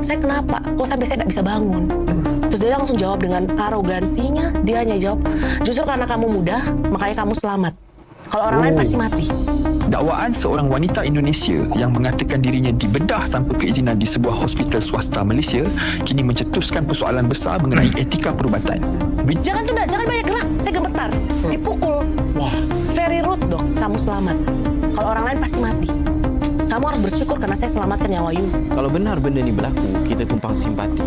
saya kenapa? Kok sampai saya tidak bisa bangun? Terus dia langsung jawab dengan arogansinya, dia hanya jawab, justru karena kamu muda, makanya kamu selamat. Kalau orang lain pasti mati. Dakwaan seorang wanita Indonesia yang mengatakan dirinya dibedah tanpa keizinan di sebuah hospital swasta Malaysia kini mencetuskan persoalan besar mengenai etika perubatan. Jangan tunda, jangan banyak gerak, saya gemetar. Dipukul. Wah, Very rude dok, kamu selamat. Kalau orang lain pasti mati. Kamu harus bersyukur karena saya selamatkan nyawa you. Kalau benar benda ni berlaku, kita tumpang simpati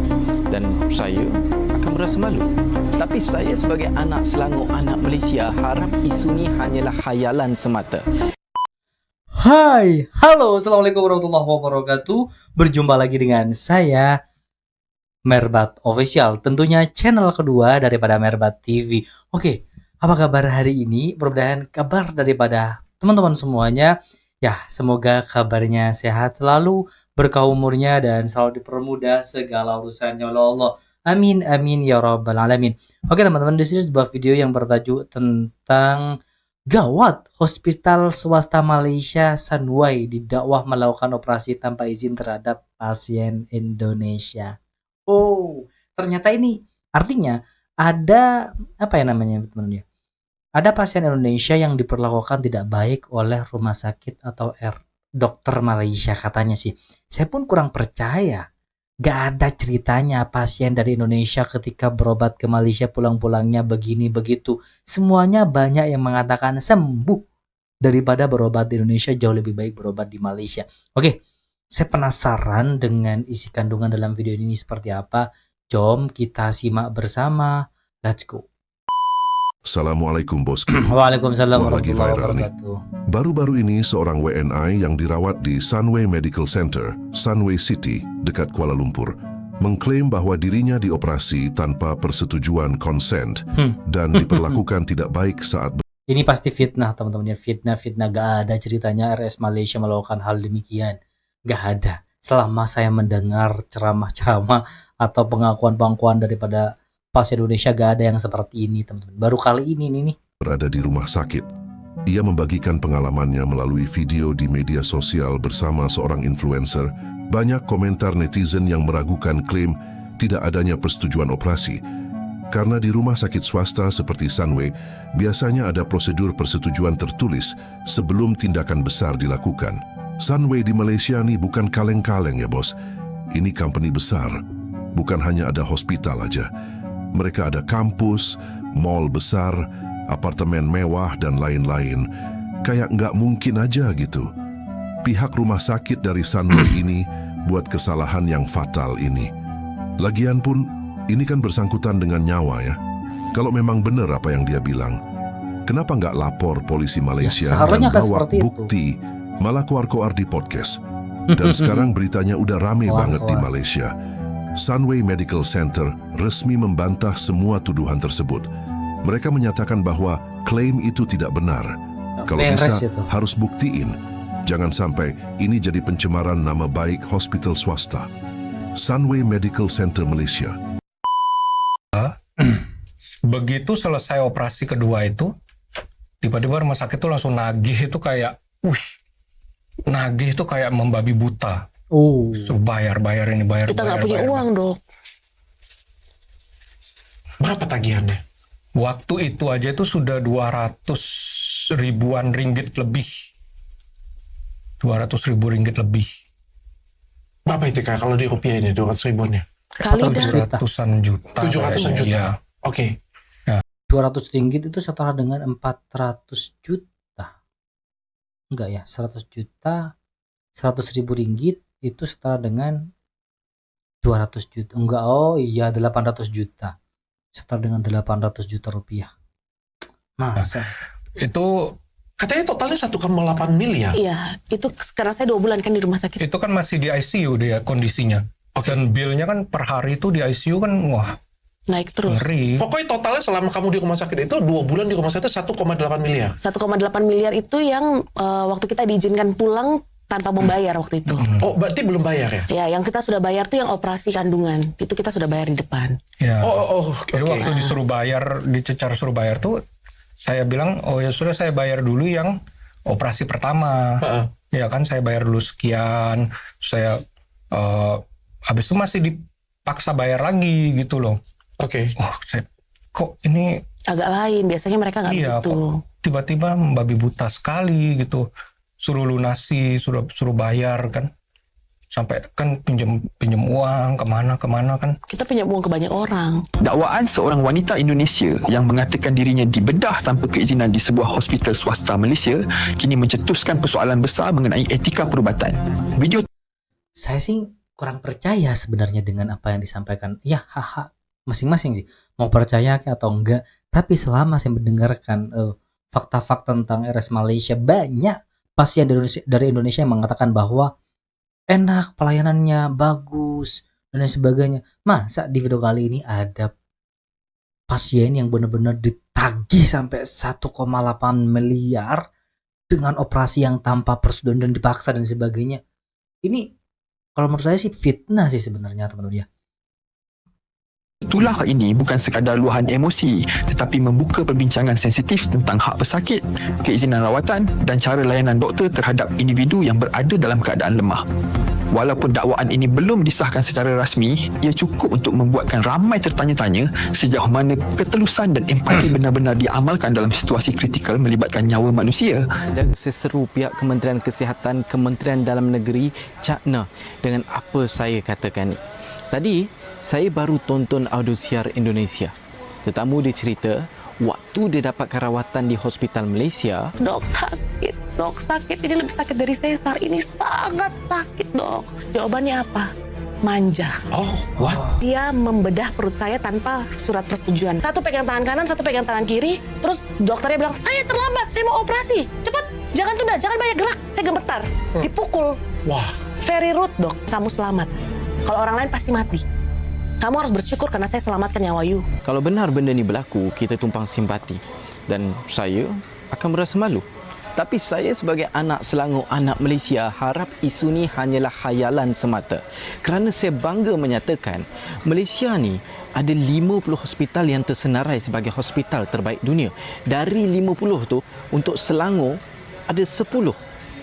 dan saya akan merasa malu. Tapi saya sebagai anak Selangor, anak Malaysia, harap isu ni hanyalah khayalan semata. Hai, halo, assalamualaikum warahmatullahi wabarakatuh. Berjumpa lagi dengan saya, Merbat Official. Tentunya channel kedua daripada Merbat TV. Oke, apa kabar hari ini? Mudah-mudahan kabar daripada teman-teman semuanya. Ya, semoga kabarnya sehat selalu, berkah umurnya, dan selalu dipermudah segala urusannya oleh Allah. Amin, amin, ya rabbal alamin. Oke teman-teman, di sini sebuah video yang bertajuk tentang gawat hospital swasta Malaysia Sunway didakwah melakukan operasi tanpa izin terhadap pasien Indonesia. Oh, ternyata ini artinya ada apa ya namanya teman-teman ya? Ada pasien Indonesia yang diperlakukan tidak baik oleh rumah sakit atau dokter Malaysia katanya sih. Saya pun kurang percaya. Gak ada ceritanya pasien dari Indonesia ketika berobat ke Malaysia pulang-pulangnya begini begitu. Semuanya banyak yang mengatakan sembuh daripada berobat di Indonesia, jauh lebih baik berobat di Malaysia. Oke, saya penasaran dengan isi kandungan dalam video ini seperti apa. Jom kita simak bersama. Let's go. Assalamualaikum bosku. Waalaikumsalam Wah, lagi warahmatullahi viral nih. wabarakatuh. Baru-baru ini seorang WNI yang dirawat di Sunway Medical Center, Sunway City, dekat Kuala Lumpur, mengklaim bahwa dirinya dioperasi tanpa persetujuan consent dan diperlakukan tidak baik saat Ini pasti fitnah teman-teman ya, fitnah. Gak ada ceritanya RS Malaysia melakukan hal demikian. Gak ada. Selama saya mendengar ceramah-ceramah atau pengakuan-pengakuan daripada pasien Indonesia, gak ada yang seperti ini teman-teman. Baru kali ini nih. berada di rumah sakit. Ia membagikan pengalamannya melalui video di media sosial bersama seorang influencer. Banyak komentar netizen yang meragukan klaim tidak adanya persetujuan operasi. Karena di rumah sakit swasta seperti Sunway, biasanya ada prosedur persetujuan tertulis sebelum tindakan besar dilakukan. Sunway di Malaysia nih bukan kaleng-kaleng ya bos. Ini company besar. Bukan hanya ada hospital aja. Mereka ada kampus, mall besar, apartemen mewah, dan lain-lain. Kayak nggak mungkin aja gitu. Pihak rumah sakit dari Sunway ini buat kesalahan yang fatal ini. Lagian pun, ini kan bersangkutan dengan nyawa ya. Kalau memang benar apa yang dia bilang, kenapa nggak lapor polisi Malaysia seharusnya dan kan bawa seperti itu. bukti, malah keluar-keluar di podcast. Dan sekarang beritanya udah rame banget di Malaysia. Sunway Medical Center resmi membantah semua tuduhan tersebut. Mereka menyatakan bahwa klaim itu tidak benar. Kalau bisa, harus buktiin. Jangan sampai ini jadi pencemaran nama baik hospital swasta. Sunway Medical Center Malaysia. begitu selesai operasi kedua itu, tiba-tiba rumah sakit itu langsung nagih itu kayak, nagih itu kayak membabi buta. Bayar ini, bayar. Kita nggak punya uang dok. Berapa tagihannya? Waktu itu aja itu sudah 200 ribuan ringgit lebih. 200 ribu ringgit lebih. Berapa itu Kak kalau di rupiah ini 200 ribuannya? Kali dah. 700-an juta. 700-an juta? Ya. Oke. 200 ringgit itu setara dengan 400 juta. Enggak ya, 100 juta, 100 ribu ringgit itu setara dengan 200 juta. Enggak, oh iya 800 juta. Setara dengan 800 juta rupiah. Masa? Itu katanya totalnya 1,8 miliar. Iya, itu karena saya 2 bulan kan di rumah sakit. Itu kan masih di ICU dia kondisinya. Dan bilnya kan per hari itu di ICU kan wah Naik terus. ngeri. Pokoknya totalnya selama kamu di rumah sakit itu 2 bulan di rumah sakit 1,8 miliar. 1,8 miliar itu yang waktu kita diizinkan pulang tanpa membayar waktu itu. Oh, berarti belum bayar ya? Ya, yang kita sudah bayar tuh yang operasi kandungan. Itu kita sudah bayar di depan. Ya. Oke. Jadi waktu disuruh bayar, dicecar suruh bayar tuh, saya bilang, oh ya sudah saya bayar dulu yang operasi pertama. Ya kan, saya bayar dulu sekian, saya habis itu masih dipaksa bayar lagi gitu loh. Oke. Oh, kok ini Agak lain, biasanya mereka nggak iya, begitu. kok tiba-tiba membabi buta sekali gitu. Suruh lunasi, suruh bayar kan. Sampai kan pinjam uang kemana kan. Kita pinjam uang ke banyak orang. Dakwaan seorang wanita Indonesia yang mengatakan dirinya dibedah tanpa keizinan di sebuah hospital swasta Malaysia kini mencetuskan persoalan besar mengenai etika perubatan. Video Saya sih kurang percaya sebenarnya dengan apa yang disampaikan. Ya, haha, masing-masing sih mau percaya atau enggak. Tapi selama saya mendengarkan fakta-fakta tentang RS Malaysia, banyak pasien dari Indonesia yang mengatakan bahwa enak, pelayanannya bagus, dan lain sebagainya. Masa di video kali ini ada pasien yang benar-benar ditagih sampai 1,8 miliar dengan operasi yang tanpa prosedur dan dipaksa dan sebagainya. Ini kalau menurut saya sih fitnah sih sebenarnya teman-teman ya. itulah ini bukan sekadar luahan emosi tetapi membuka perbincangan sensitif tentang hak pesakit, keizinan rawatan dan cara layanan doktor terhadap individu yang berada dalam keadaan lemah. Walaupun dakwaan ini belum disahkan secara rasmi, ia cukup untuk membuatkan ramai tertanya-tanya sejauh mana ketelusan dan empati benar-benar diamalkan dalam situasi kritikal melibatkan nyawa manusia. Sedang seseru pihak Kementerian Kesihatan, Kementerian Dalam Negeri cakna dengan apa saya katakan ni. Tadi saya baru tonton Audiosiar Indonesia. Tetamu dia cerita waktu dia dapatkan rawatan di hospital Malaysia. Dok sakit, ini lebih sakit dari sesar, ini sangat sakit dok. Jawabannya apa? Manja. Oh, what? Dia membedah perut saya tanpa surat persetujuan. Satu pegang tangan kanan, satu pegang tangan kiri. Terus dokternya bilang, saya terlambat, saya mau operasi. Cepat, jangan tunda, jangan banyak gerak. Saya gemetar, dipukul. Wah. Very rude dok, kamu selamat. Kalau orang lain pasti mati. Kamu harus bersyukur karena saya selamatkan nyawa you. Kalau benar benda ni berlaku, kita tumpang simpati. Dan saya akan merasa malu. Tapi saya sebagai anak Selangor, anak Malaysia, harap isu ni hanyalah khayalan semata. Kerana saya bangga menyatakan, Malaysia ni ada 50 hospital yang tersenarai sebagai hospital terbaik dunia. Dari 50 tu, untuk Selangor ada 10.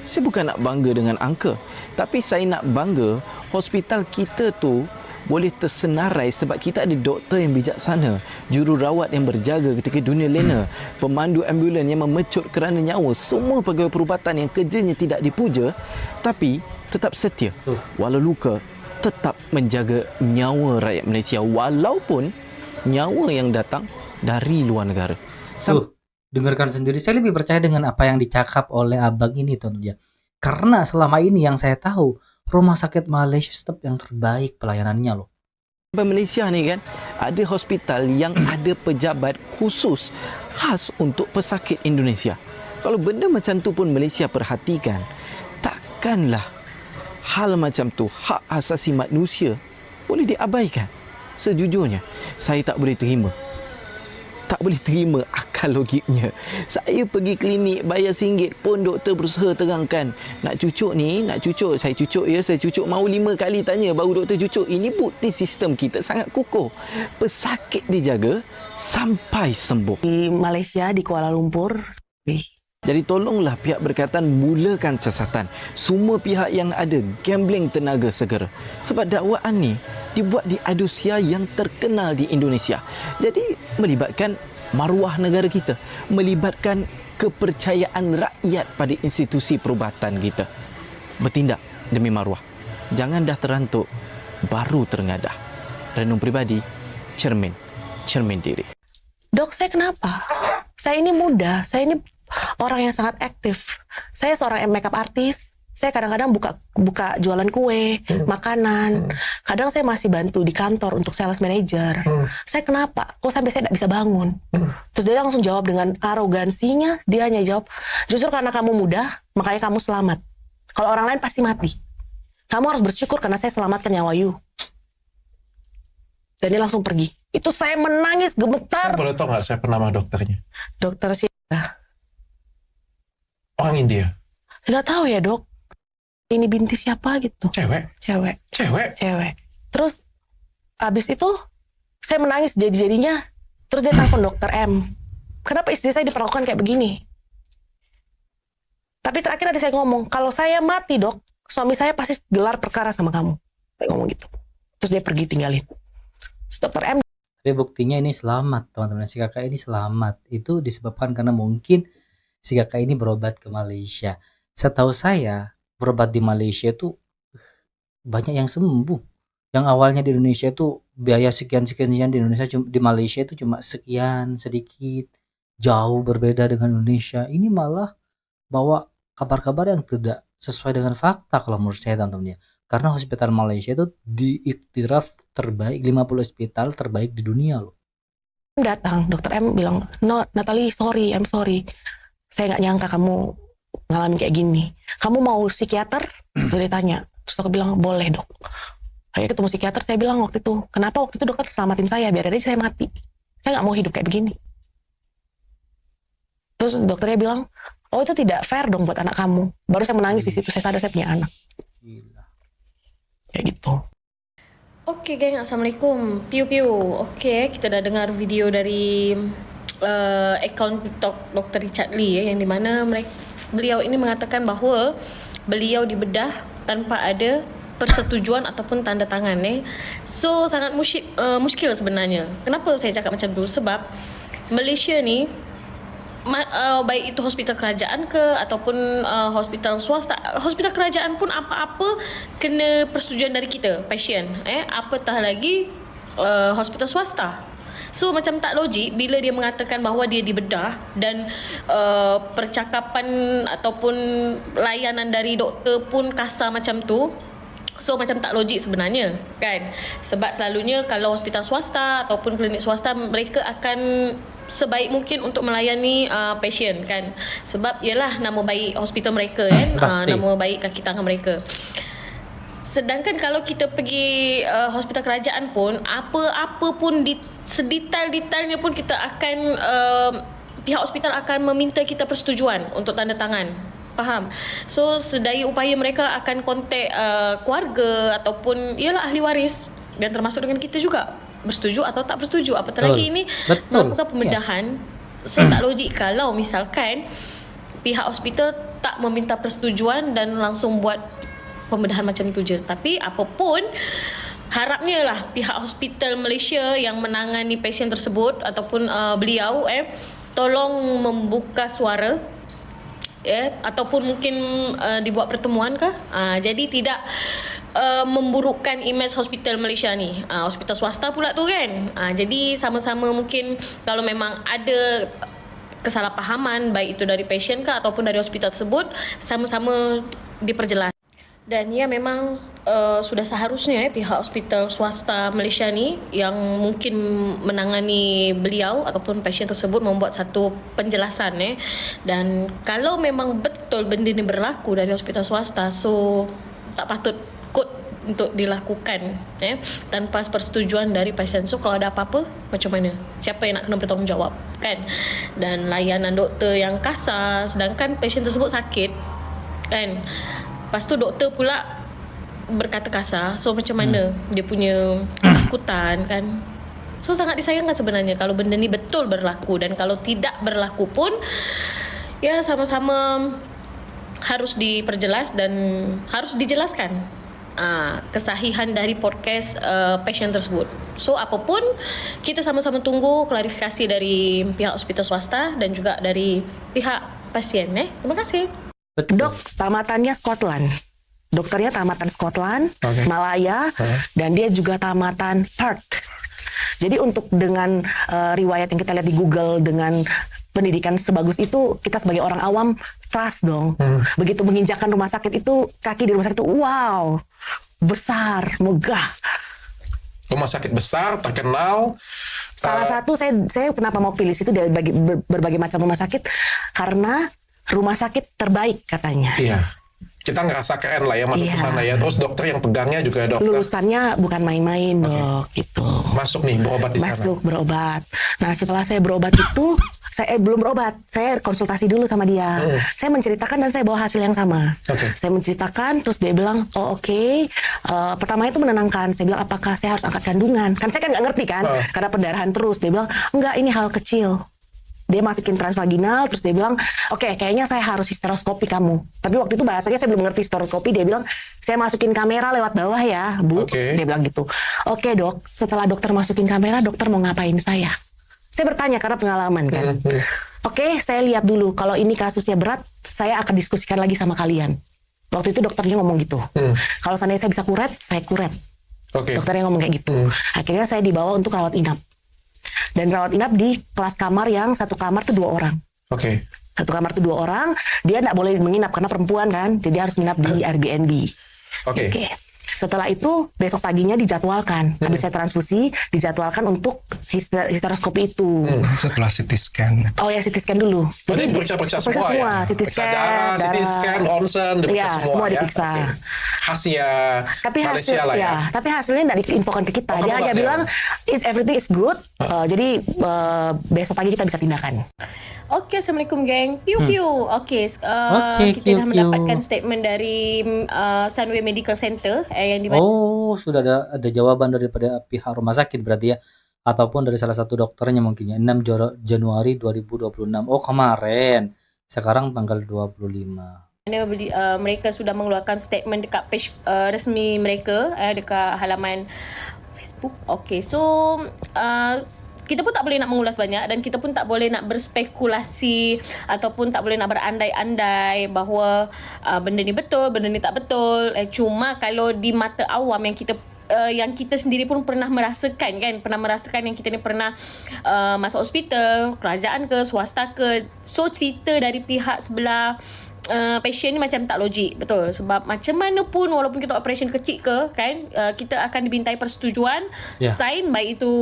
Saya bukan nak bangga dengan angka, tapi saya nak bangga hospital kita tu boleh tersenarai sebab kita ada doktor yang bijaksana, jururawat yang berjaga ketika dunia lena, pemandu ambulan yang memecut kerana nyawa, semua pegawai perubatan yang kerjanya tidak dipuja tapi tetap setia, walau luka tetap menjaga nyawa rakyat Malaysia walaupun nyawa yang datang dari luar negara. Dengarkan sendiri, saya lebih percaya dengan apa yang dicakap oleh abang ini tentunya. Karena selama ini yang saya tahu, rumah sakit Malaysia tetap yang terbaik pelayanannya loh. Sampai Malaysia ni kan, ada hospital yang ada pejabat khusus khas untuk pesakit Indonesia. Kalau benda macam tu pun Malaysia perhatikan, takkanlah hal macam tu, hak asasi manusia, boleh diabaikan. Sejujurnya, saya tak boleh terima. Tak boleh terima akal logiknya. Saya pergi klinik bayar RM1 pun doktor berusaha terangkan. Nak cucuk ni, nak cucuk. Saya cucuk ya, saya cucuk. Mau 5 kali tanya baru doktor cucuk. Ini bukti sistem kita sangat kukuh. Pesakit dijaga sampai sembuh. Di Malaysia, di Kuala Lumpur, Jadi tolonglah pihak berkaitan mulakan siasatan. Semua pihak yang ada gambling tenaga segera. Sebab dakwaan ni dibuat di Audiosiar yang terkenal di Indonesia. Jadi melibatkan maruah negara kita, melibatkan kepercayaan rakyat pada institusi perubatan kita. Bertindak demi maruah. Jangan dah terantuk baru terengadah. Renung peribadi, cermin diri. Dok, saya kenapa? Saya ini muda, saya ini orang yang sangat aktif. Saya seorang makeup artist. Saya kadang-kadang buka jualan kue, makanan. Kadang saya masih bantu di kantor untuk sales manager. Saya kenapa? Kok sampai saya tidak bisa bangun? Terus dia langsung jawab dengan arogansinya. Dia hanya jawab, justru karena kamu muda, makanya kamu selamat. Kalau orang lain pasti mati. Kamu harus bersyukur karena saya selamatkan nyawa you. Dan dia langsung pergi. Itu saya menangis gemetar. Boleh tahu nggak siapa nama dokternya? Dokter siapa? Orang India. Nggak tahu ya dok. Ini binti siapa gitu. Cewek. Terus abis itu saya menangis jadi-jadinya. Terus dia telepon dokter M. Kenapa istri saya diperlakukan kayak begini? Tapi terakhir ada saya ngomong, kalau saya mati dok, suami saya pasti gelar perkara sama kamu. Saya ngomong gitu. Terus dia pergi tinggalin. Terus dokter M Tapi buktinya ini selamat, teman-teman. Si kakak ini selamat. Itu disebabkan karena mungkin si kakak ini berobat ke Malaysia. Setahu saya, berobat di Malaysia tuh banyak yang sembuh. Yang awalnya di Indonesia itu biaya sekian-sekian di Indonesia, di Malaysia itu cuma sekian, sedikit. Jauh berbeda dengan Indonesia. Ini malah bawa kabar-kabar yang tidak sesuai dengan fakta kalau menurut saya, teman-teman ya. Karena hospital Malaysia itu diiktiraf terbaik, 50 hospital terbaik di dunia loh. datang, dokter M bilang, no, Natalie, sorry, I'm sorry. Saya nggak nyangka kamu ngalamin kayak gini. Kamu mau psikiater? Terus dia tanya. Terus aku bilang, boleh dok. Ayo ketemu psikiater, saya bilang waktu itu. Kenapa waktu itu dokter selamatin saya? Biar aja saya mati. Saya nggak mau hidup kayak begini. Terus dokternya bilang, oh itu tidak fair dong buat anak kamu. Baru saya menangis di situ, saya sadar saya punya anak. Gila. Kayak gitu. Oke geng, Assalamualaikum. Piu-piu. Oke, kita dah dengar video dari akaun TikTok Dr. Richard Lee yang dimana beliau ini mengatakan bahawa beliau dibedah tanpa ada persetujuan ataupun tanda tangan. So sangat muskil sebenarnya. Kenapa saya cakap macam tu? Sebab Malaysia ni baik itu hospital kerajaan ke ataupun hospital swasta, hospital kerajaan pun apa-apa kena persetujuan dari kita pasien, apatah lagi hospital swasta. So macam tak logik bila dia mengatakan bahawa dia dibedah dan percakapan ataupun layanan dari doktor pun kasar macam tu. So macam tak logik sebenarnya kan. Sebab selalunya kalau hospital swasta ataupun klinik swasta, mereka akan sebaik mungkin untuk melayani pasien kan. Sebab ialah nama baik hospital mereka kan, nama baik kaki tangan mereka. Sedangkan kalau kita pergi hospital kerajaan pun, apa-apa pun sedetail-detailnya pun kita akan pihak hospital akan meminta kita persetujuan untuk tanda tangan. Faham? So sedaya upaya mereka akan kontak keluarga ataupun ialah ahli waris, dan termasuk dengan kita juga, bersetuju atau tak bersetuju. Apatah lagi ini melakukan pembedahan. So tak logik kalau misalkan pihak hospital tak meminta persetujuan dan langsung buat pembedahan macam itu je. Tapi apapun, harapnya lah pihak hospital Malaysia yang menangani pasien tersebut ataupun beliau tolong membuka suara, ataupun mungkin dibuat pertemuan kah, jadi tidak memburukkan imej hospital Malaysia ni, hospital swasta pula tu kan. Jadi sama-sama mungkin kalau memang ada kesalahpahaman baik itu dari pasien kah ataupun dari hospital tersebut, sama-sama diperjelas. Dan ya memang sudah seharusnya pihak hospital swasta Malaysia ni yang mungkin menangani beliau ataupun pasien tersebut membuat satu penjelasan. Dan kalau memang betul benda ni berlaku dari hospital swasta, so tak patut kot untuk dilakukan tanpa persetujuan dari pasien. So kalau ada apa-apa macam mana? Siapa yang nak kena bertanggungjawab kan? Dan layanan doktor yang kasar sedangkan pasien tersebut sakit kan. Lepas tu doktor pula berkata kasar. So macam mana dia punya ketakutan kan. So sangat disayangkan sebenarnya kalau benda ni betul berlaku. Dan kalau tidak berlaku pun, ya sama-sama harus diperjelas dan harus dijelaskan kesahihan dari podcast pasien tersebut. So apapun, kita sama-sama tunggu klarifikasi dari pihak hospital swasta dan juga dari pihak pasien. Terima kasih. Dok, tamatannya Scotland. Dokternya tamatan Scotland, Malaya, dan dia juga tamatan Perth. Jadi untuk dengan riwayat yang kita lihat di Google, dengan pendidikan sebagus itu, kita sebagai orang awam trust dong. Begitu menginjakkan rumah sakit itu, kaki di rumah sakit itu, wow, besar, megah. Rumah sakit besar, terkenal. Salah satu saya kenapa mau pilih situ dari berbagai macam rumah sakit, karena rumah sakit terbaik katanya. Iya. Kita ngerasa keren lah ya masuk ke sana ya. Terus dokter yang pegangnya juga dokter. Lulusannya bukan main-main dok, gitu. Masuk nih berobat di sana. Masuk berobat. Nah setelah saya berobat itu, saya belum berobat. Saya konsultasi dulu sama dia. Saya menceritakan dan saya bawa hasil yang sama. Saya menceritakan, terus dia bilang, oh oke. Pertama itu menenangkan. Saya bilang, apakah saya harus angkat kandungan? Kan saya kan nggak ngerti kan, karena pendarahan terus. Dia bilang, enggak, ini hal kecil. Dia masukin transvaginal, terus dia bilang, oke, kayaknya saya harus histeroskopi kamu. Tapi waktu itu bahasanya saya belum ngerti histeroskopi. Dia bilang, saya masukin kamera lewat bawah ya, Bu. Oke. Dia bilang gitu. Oke dok, setelah dokter masukin kamera, dokter mau ngapain saya? Saya bertanya karena pengalaman kan. Oke, saya lihat dulu. Kalau ini kasusnya berat, saya akan diskusikan lagi sama kalian. Waktu itu dokternya ngomong gitu. Kalau seandainya saya bisa kuret, saya kuret. Oke. Dokternya ngomong kayak gitu. Akhirnya saya dibawa untuk rawat inap. Dan rawat inap di kelas kamar yang satu kamar tuh 2 orang. Oke. Satu kamar tuh 2 orang. Dia nggak boleh menginap karena perempuan kan. Jadi harus menginap di Airbnb. Oke. Setelah itu besok paginya dijadwalkan. Habis saya transfusi, dijadwalkan untuk histeroskopi itu. Setelah CT scan. Oh ya, CT scan dulu. Berarti periksa periksa semua ya? CT Periksa scan, darah, CT scan, ronsen, diperiksa Iya, semua ya? diperiksa. Oke. Khasnya Tapi Malaysia hasil lah ya. tapi hasilnya nggak diinfokan ke kita. Oh, Dia kamu hanya nggak bilang everything is good. Jadi besok pagi kita bisa tindakan. Okey, Assalamualaikum geng. Piu piu. Okey, Okey, kita dah piu, piu. mendapatkan statement dari Sunway Medical Center yang di mana Oh, sudah ada jawaban daripada pihak rumah sakit berarti ya. Ataupun dari salah satu dokternya mungkin ya. 6 Januari 2026. Oh, kemarin. Sekarang tanggal 25. mereka sudah mengeluarkan statement dekat page resmi mereka dekat halaman Facebook. Okey, so kita pun tak boleh nak mengulas banyak dan kita pun tak boleh nak berspekulasi ataupun tak boleh nak berandai-andai bahawa benda ni betul, benda ni tak betul. Cuma kalau di mata awam yang kita sendiri pun pernah merasakan kan, yang kita ni pernah masuk hospital, kerajaan ke, swasta ke. So cerita dari pihak sebelah patient ni macam tak logik, betul, sebab macam mana pun walaupun kita operation kecil ke kan, kita akan dibintai persetujuan, sign baik itu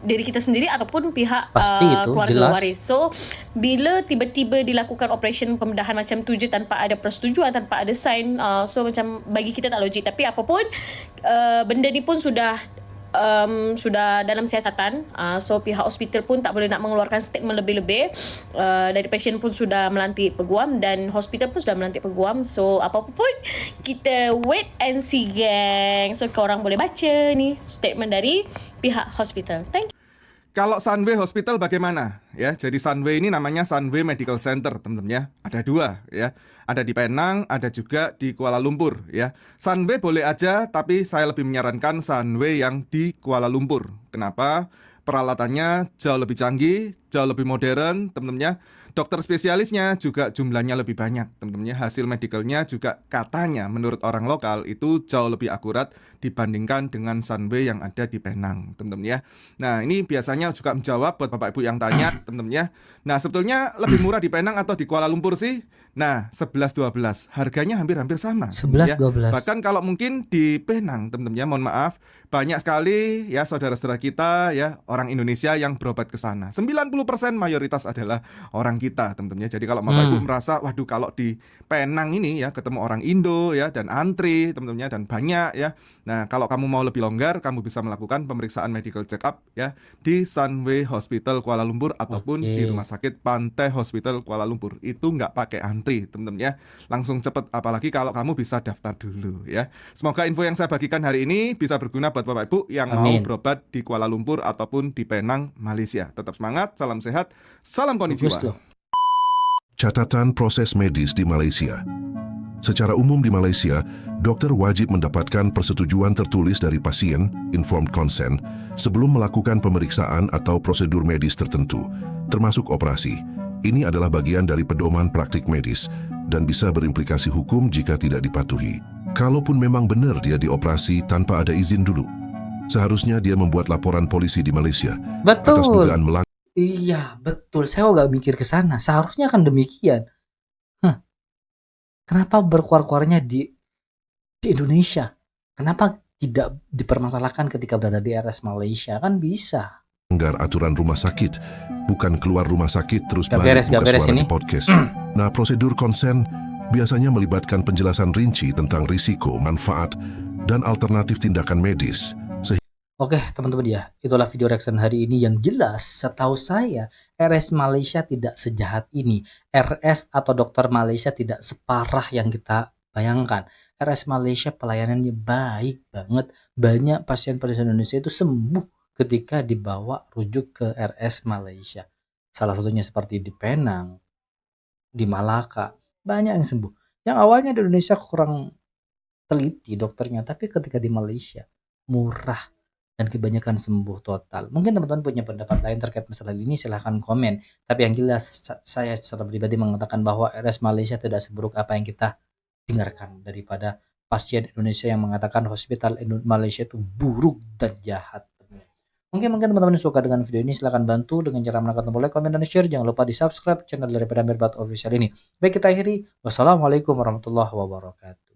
diri kita sendiri ataupun pihak Pasti itu, keluarga jelas. waris. So bila tiba-tiba dilakukan operation pembedahan macam tu je tanpa ada persetujuan, tanpa ada sign, so macam bagi kita tak logik. Tapi apapun benda ni pun sudah dalam siasatan, so pihak hospital pun tak boleh nak mengeluarkan statement lebih-lebih. Dari patient pun sudah melantik peguam dan hospital pun sudah melantik peguam. So apa pun kita wait and see geng. So korang boleh baca ni statement dari pihak hospital. Thank you. Kalau Sunway Hospital bagaimana? Ya, jadi Sunway ini namanya Sunway Medical Center, teman-teman ya. Ada 2 ya. Ada di Penang, ada juga di Kuala Lumpur ya. Sunway boleh aja, tapi saya lebih menyarankan Sunway yang di Kuala Lumpur. Kenapa? Peralatannya jauh lebih canggih, jauh lebih modern, teman-teman ya. Dokter spesialisnya juga jumlahnya lebih banyak, teman-teman ya. Hasil medikalnya juga katanya menurut orang lokal itu jauh lebih akurat dibandingkan dengan Sunway yang ada di Penang, teman-teman ya. Nah, ini biasanya juga menjawab buat Bapak Ibu yang tanya, teman-teman ya. Nah, sebetulnya lebih murah di Penang atau di Kuala Lumpur sih? Nah, 11-12. Harganya hampir-hampir sama. 11-12. Bahkan kalau mungkin di Penang, teman-teman ya, mohon maaf, banyak sekali ya saudara-saudara kita ya, orang Indonesia yang berobat ke sana. 90% mayoritas adalah orang kita, teman-teman ya. Jadi kalau Bapak Ibu merasa, waduh kalau di Penang ini ya ketemu orang Indo ya dan antri, teman-teman ya, dan banyak ya. Nah, kalau kamu mau lebih longgar, kamu bisa melakukan pemeriksaan medical check up ya di Sunway Hospital Kuala Lumpur ataupun di Rumah Sakit Pantai Hospital Kuala Lumpur. Itu nggak pakai antri, teman-teman ya. Langsung cepet, apalagi kalau kamu bisa daftar dulu ya. Semoga info yang saya bagikan hari ini bisa berguna buat Bapak Ibu yang mau berobat di Kuala Lumpur ataupun di Penang, Malaysia. Tetap semangat, salam sehat, salam konnichiwa. Catatan proses medis di Malaysia. Secara umum di Malaysia, dokter wajib mendapatkan persetujuan tertulis dari pasien, informed consent, sebelum melakukan pemeriksaan atau prosedur medis tertentu, termasuk operasi. Ini adalah bagian dari pedoman praktik medis dan bisa berimplikasi hukum jika tidak dipatuhi. Kalaupun memang benar dia dioperasi tanpa ada izin dulu, seharusnya dia membuat laporan polisi di Malaysia atas dugaan melanggar. Iya, betul. Saya nggak mikir ke sana. Seharusnya kan demikian. Kenapa berkuar-kuarnya di Indonesia? Kenapa tidak dipermasalahkan ketika berada di RS Malaysia? Kan bisa. Melanggar aturan rumah sakit, bukan keluar rumah sakit terus Gak balik buka beres suara ini. di podcast. Nah, prosedur konsen biasanya melibatkan penjelasan rinci tentang risiko, manfaat, dan alternatif tindakan medis. Oke, teman-teman ya, itulah video reaction hari ini yang jelas setahu saya RS Malaysia tidak sejahat ini. RS atau dokter Malaysia tidak separah yang kita bayangkan. RS Malaysia pelayanannya baik banget. Banyak pasien-pasien Indonesia itu sembuh ketika dibawa rujuk ke RS Malaysia. Salah satunya seperti di Penang, di Malaka, banyak yang sembuh. Yang awalnya di Indonesia kurang teliti dokternya, tapi ketika di Malaysia murah dan kebanyakan sembuh total. Mungkin teman-teman punya pendapat lain terkait masalah ini, silahkan komen. Tapi yang jelas saya secara pribadi mengatakan bahwa RS Malaysia tidak seburuk apa yang kita dengarkan daripada pasien Indonesia yang mengatakan hospital Malaysia itu buruk dan jahat. Mungkin teman-teman yang suka dengan video ini silahkan bantu dengan cara menekan tombol like, komen, dan share. Jangan lupa di subscribe channel daripada Merbat Official ini. Baik, kita akhiri. Wassalamualaikum warahmatullahi wabarakatuh.